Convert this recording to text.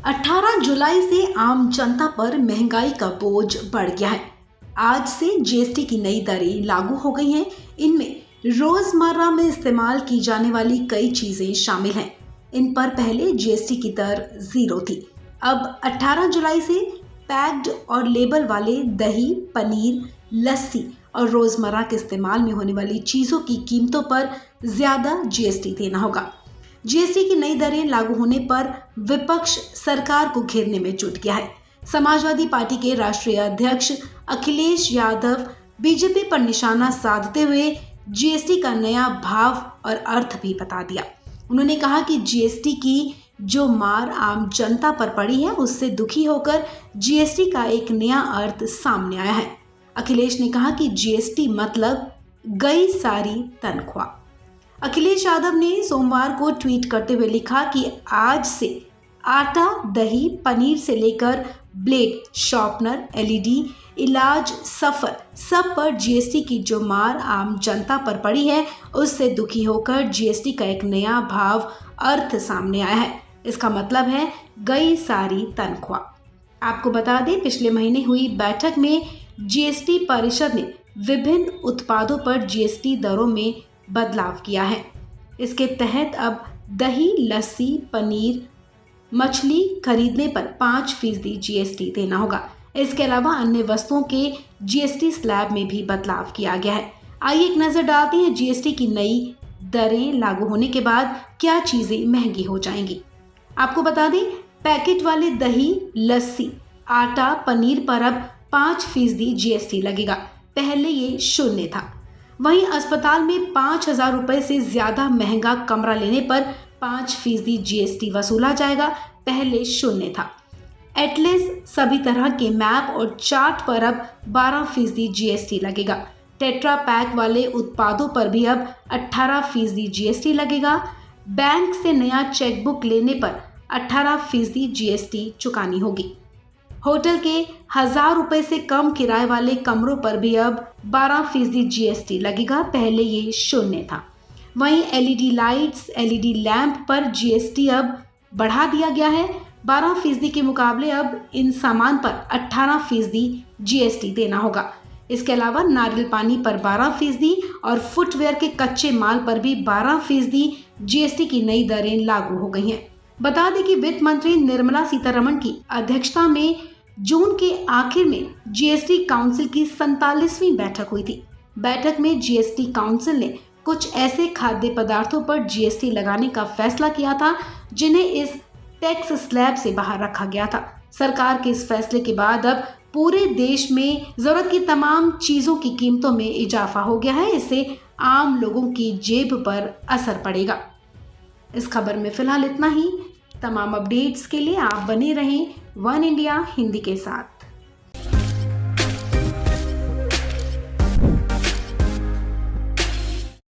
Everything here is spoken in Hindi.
18 जुलाई से आम जनता पर महंगाई का बोझ बढ़ गया है। आज से जीएसटी की नई दरें लागू हो गई हैं। इनमें रोजमर्रा में इस्तेमाल की जाने वाली कई चीजें शामिल हैं। इन पर पहले जीएसटी की दर 0 थी। अब 18 जुलाई से पैक्ड और लेबल वाले दही, पनीर, लस्सी और रोजमर्रा के इस्तेमाल में होने वाली चीजों की कीमतों पर ज्यादा जीएसटी देना होगा। जीएसटी की नई दरें लागू होने पर विपक्ष सरकार को घेरने में जुट गया है। समाजवादी पार्टी के राष्ट्रीय अध्यक्ष अखिलेश यादव बीजेपी पर निशाना साधते हुए जीएसटी का नया भाव और अर्थ भी बता दिया। उन्होंने कहा कि जीएसटी की जो मार आम जनता पर पड़ी है, उससे दुखी होकर जीएसटी का एक नया अर्थ सामने आया है। अखिलेश ने कहा कि जीएसटी मतलब गई सारी तनख्वाह। अखिलेश यादव ने सोमवार को ट्वीट करते हुए लिखा कि आज से आटा, दही, पनीर से लेकर ब्लेड, शॉर्पनर, एलईडी, इलाज, सफर सब पर जीएसटी की जो मार आम जनता पर पड़ी है, उससे दुखी होकर जीएसटी का एक नया भाव अर्थ सामने आया है। इसका मतलब है गई सारी तनख्वाह। आपको बता दें, पिछले महीने हुई बैठक में जीएसटी परिषद ने विभिन्न उत्पादों पर जीएसटी दरों में बदलाव किया है। इसके तहत अब दही, लस्सी, पनीर, मछली खरीदने पर 5% जीएसटी देना होगा। इसके अलावा अन्य वस्तुओं के जीएसटी स्लैब में भी बदलाव किया गया है। आइए एक नजर डालते हैं जीएसटी की नई दरें लागू होने के बाद क्या चीजें महंगी हो जाएंगी। आपको बता दें, पैकेट वाले दही, लस्सी, आटा, पनीर पर अब 5% जीएसटी लगेगा। पहले ये 0 था। वहीं अस्पताल में 5,000 रुपए से ज्यादा महंगा कमरा लेने पर 5% जीएसटी वसूला जाएगा। पहले 0 था। एटलस, सभी तरह के मैप और चार्ट पर अब 12% जीएसटी लगेगा। टेट्रा पैक वाले उत्पादों पर भी अब 18% जीएसटी लगेगा। बैंक से नया चेकबुक लेने पर 18% जीएसटी चुकानी होगी। होटल के 1,000 रुपए से कम किराए वाले कमरों पर भी अब 12% जीएसटी लगेगा। पहले ये 0 था। वहीं एलईडी लाइट्स, एलईडी लैंप पर जीएसटी अब बढ़ा दिया गया है। 12% के मुकाबले अब इन सामान पर 18% जीएसटी देना होगा। इसके अलावा नारियल पानी पर 12% और फुटवेयर के कच्चे माल पर भी 12% जीएसटी की नई दरें लागू हो गई हैं। बता दें कि वित्त मंत्री निर्मला सीतारमण की अध्यक्षता में जून के आखिर में जीएसटी काउंसिल की 47वीं बैठक हुई थी। बैठक में जीएसटी काउंसिल ने कुछ ऐसे खाद्य पदार्थों पर जीएसटी लगाने का फैसला किया था जिन्हें इस टैक्स स्लैब से बाहर रखा गया था। सरकार के इस फैसले के बाद अब पूरे देश में जरूरत की तमाम चीजों की कीमतों में इजाफा हो गया है। इससे आम लोगों की जेब पर असर पड़ेगा। इस खबर में फिलहाल इतना ही। तमाम अपडेट्स के लिए आप बने रहें वन इंडिया हिंदी के साथ।